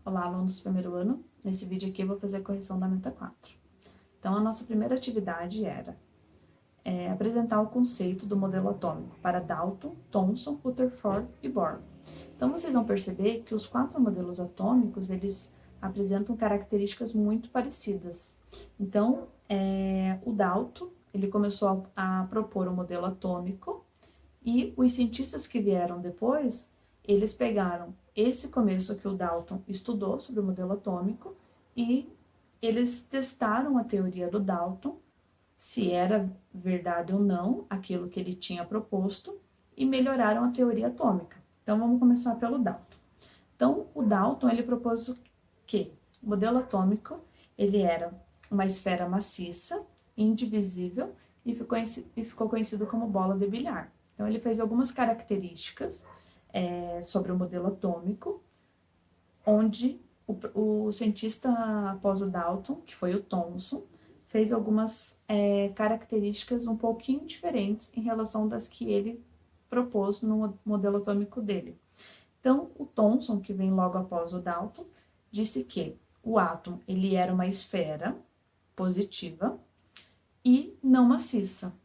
Olá, alunos do primeiro ano. Nesse vídeo aqui eu vou fazer a correção da meta 4. Então, a nossa primeira atividade era apresentar o conceito do modelo atômico para Dalton, Thomson, Rutherford e Bohr. Então, vocês vão perceber que os 4 modelos atômicos, eles apresentam características muito parecidas. Então, o Dalton, ele começou a propor o modelo atômico e os cientistas que vieram depois, eles pegaram esse começo que o Dalton estudou sobre o modelo atômico e eles testaram a teoria do Dalton, se era verdade ou não aquilo que ele tinha proposto, e melhoraram a teoria atômica. Então, vamos começar pelo Dalton. Então, o Dalton, ele propôs que o modelo atômico, ele era uma esfera maciça, indivisível, e ficou conhecido como bola de bilhar. Então, ele fez algumas características sobre o modelo atômico, onde o cientista após o Dalton, que foi o Thomson, fez algumas características um pouquinho diferentes em relação das que ele propôs no modelo atômico dele. Então, o Thomson, que vem logo após o Dalton, disse que o átomo ele era uma esfera positiva e não maciça.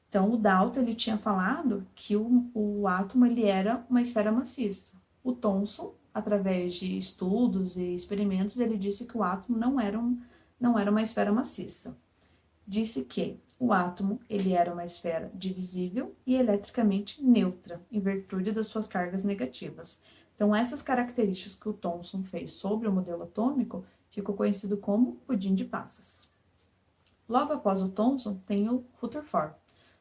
Então, o Dalton ele tinha falado que o átomo ele era uma esfera maciça. O Thomson, através de estudos e experimentos, ele disse que o átomo não era uma esfera maciça. Disse que o átomo ele era uma esfera divisível e eletricamente neutra, em virtude das suas cargas negativas. Então, essas características que o Thomson fez sobre o modelo atômico ficou conhecido como pudim de passas. Logo após o Thomson, tem o Rutherford.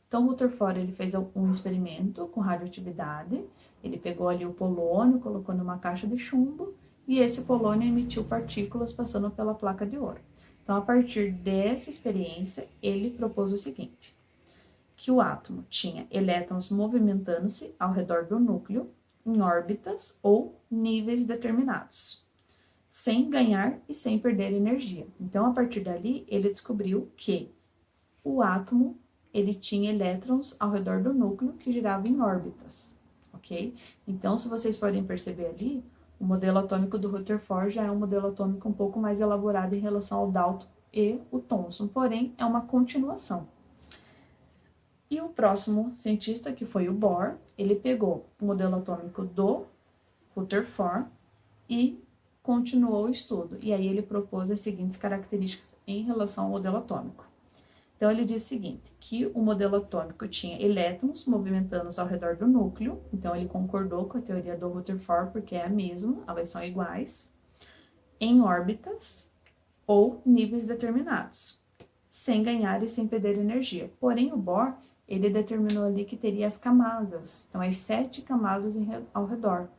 Então, o Rutherford ele fez um experimento com radioatividade, ele pegou ali o polônio, colocou numa caixa de chumbo, e esse polônio emitiu partículas passando pela placa de ouro. Então, a partir dessa experiência, ele propôs o seguinte, que o átomo tinha elétrons movimentando-se ao redor do núcleo, em órbitas ou níveis determinados, sem ganhar e sem perder energia. Então, a partir dali, ele descobriu que o átomo ele tinha elétrons ao redor do núcleo que giravam em órbitas, ok? Então, se vocês forem perceber ali, o modelo atômico do Rutherford já é um modelo atômico um pouco mais elaborado em relação ao Dalton e o Thomson, porém, é uma continuação. E o próximo cientista, que foi o Bohr, ele pegou o modelo atômico do Rutherford e continuou o estudo. E aí ele propôs as seguintes características em relação ao modelo atômico. Então, ele diz o seguinte, que o modelo atômico tinha elétrons movimentando-se ao redor do núcleo, então ele concordou com a teoria do Rutherford, porque é a mesma, elas são iguais, em órbitas ou níveis determinados, sem ganhar e sem perder energia. Porém, o Bohr, ele determinou ali que teria as camadas, então as 7 camadas ao redor.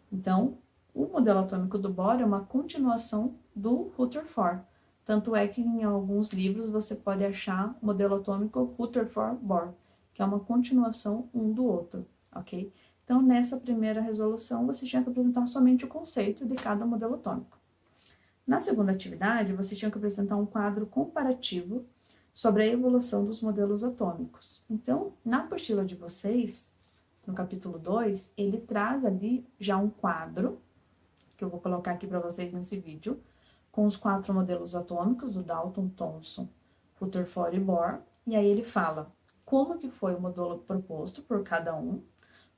Então, o modelo atômico do Bohr é uma continuação do Rutherford. Tanto é que em alguns livros você pode achar o modelo atômico Rutherford-Bohr, que é uma continuação um do outro, ok? Então, nessa primeira resolução, você tinha que apresentar somente o conceito de cada modelo atômico. Na segunda atividade, você tinha que apresentar um quadro comparativo sobre a evolução dos modelos atômicos. Então, na apostila de vocês, no capítulo 2, ele traz ali já um quadro, que eu vou colocar aqui para vocês nesse vídeo, com os 4 modelos atômicos do Dalton, Thomson, Rutherford e Bohr, e aí ele fala como que foi o modelo proposto por cada um,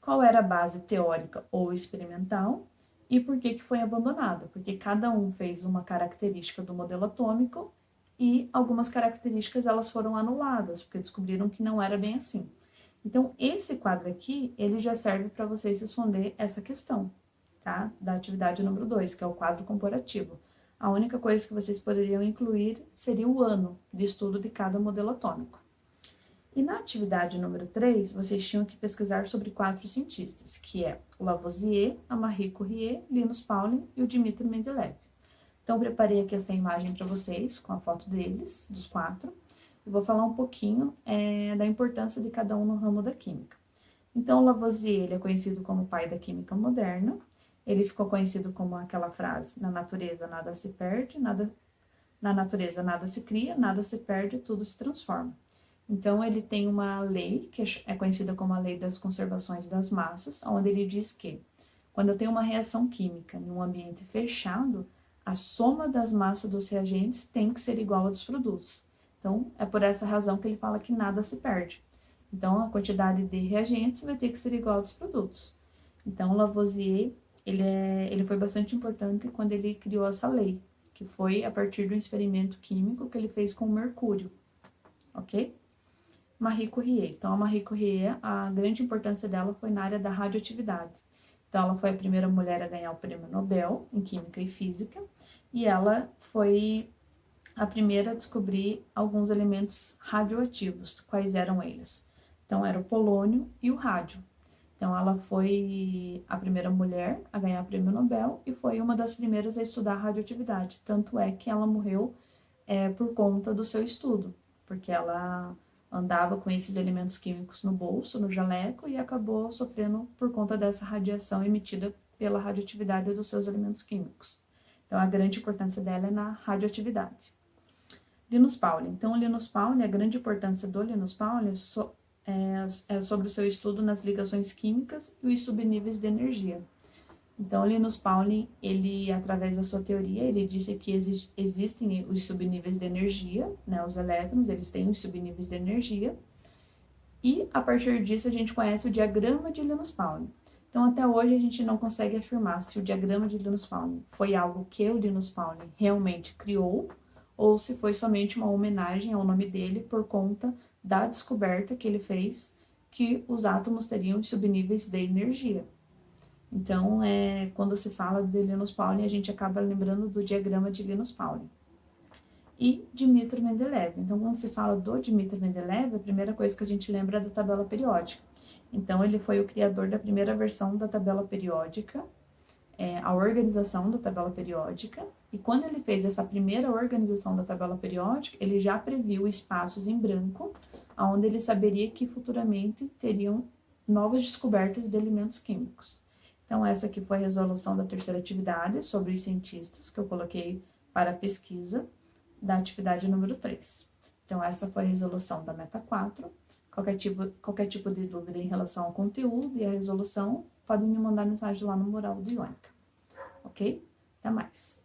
qual era a base teórica ou experimental e por que foi abandonado, porque cada um fez uma característica do modelo atômico e algumas características elas foram anuladas, porque descobriram que não era bem assim. Então, esse quadro aqui, ele já serve para vocês responder essa questão, tá? Da atividade número 2, que é o quadro comparativo. A única coisa que vocês poderiam incluir seria o ano de estudo de cada modelo atômico. E na atividade número 3, vocês tinham que pesquisar sobre 4 cientistas, que é o Lavoisier, a Marie Curie, Linus Pauling e o Dmitri Mendeleev. Então, preparei aqui essa imagem para vocês, com a foto deles, dos 4, e vou falar um pouquinho da importância de cada um no ramo da química. Então, o Lavoisier ele é conhecido como o pai da química moderna. Ele ficou conhecido como aquela frase, na natureza nada se perde, na natureza nada se cria, nada se perde, tudo se transforma. Então, ele tem uma lei, que é conhecida como a lei das conservações das massas, onde ele diz que Quando eu tenho uma reação química em um ambiente fechado, a soma das massas dos reagentes tem que ser igual à dos produtos. Então, é por essa razão que ele fala que nada se perde. Então, a quantidade de reagentes vai ter que ser igual aos produtos. Então, Lavoisier, ele foi bastante importante quando ele criou essa lei, que foi a partir do experimento químico que ele fez com o mercúrio, ok? Marie Curie. Então, a Marie Curie, a grande importância dela foi na área da radioatividade. Então, ela foi a primeira mulher a ganhar o prêmio Nobel em Química e Física, e ela foi a primeira a descobrir alguns elementos radioativos. Quais eram eles? Então, era o polônio e o rádio. Então, ela foi a primeira mulher a ganhar o prêmio Nobel e foi uma das primeiras a estudar radioatividade. Tanto é que ela morreu por conta do seu estudo, porque ela andava com esses elementos químicos no bolso, no jaleco, e acabou sofrendo por conta dessa radiação emitida pela radioatividade dos seus elementos químicos. Então, a grande importância dela é na radioatividade. Linus Pauling. Então, o Linus Pauling, a grande importância do Linus Pauling é sobre o seu estudo nas ligações químicas e os subníveis de energia. Então, Linus Pauling, ele, através da sua teoria, ele disse que existem os subníveis de energia, né, os elétrons, eles têm os subníveis de energia, e a partir disso a gente conhece o diagrama de Linus Pauling. Então, até hoje a gente não consegue afirmar se o diagrama de Linus Pauling foi algo que o Linus Pauling realmente criou, ou se foi somente uma homenagem ao nome dele por conta da descoberta que ele fez que os átomos teriam os subníveis de energia. Então, quando se fala de Linus Pauling, a gente acaba lembrando do diagrama de Linus Pauling. E Dmitri Mendeleev. Então, quando se fala do Dmitri Mendeleev, a primeira coisa que a gente lembra é da tabela periódica. Então, ele foi o criador da primeira versão da tabela periódica, a organização da tabela periódica. E quando ele fez essa primeira organização da tabela periódica, ele já previu espaços em branco, onde ele saberia que futuramente teriam novas descobertas de elementos químicos. Então, essa aqui foi a resolução da terceira atividade sobre os cientistas, que eu coloquei para pesquisa da atividade número 3. Então, essa foi a resolução da meta 4. Qualquer tipo de dúvida em relação ao conteúdo e à resolução, podem me mandar mensagem lá no mural do Ionica. Ok? Até mais!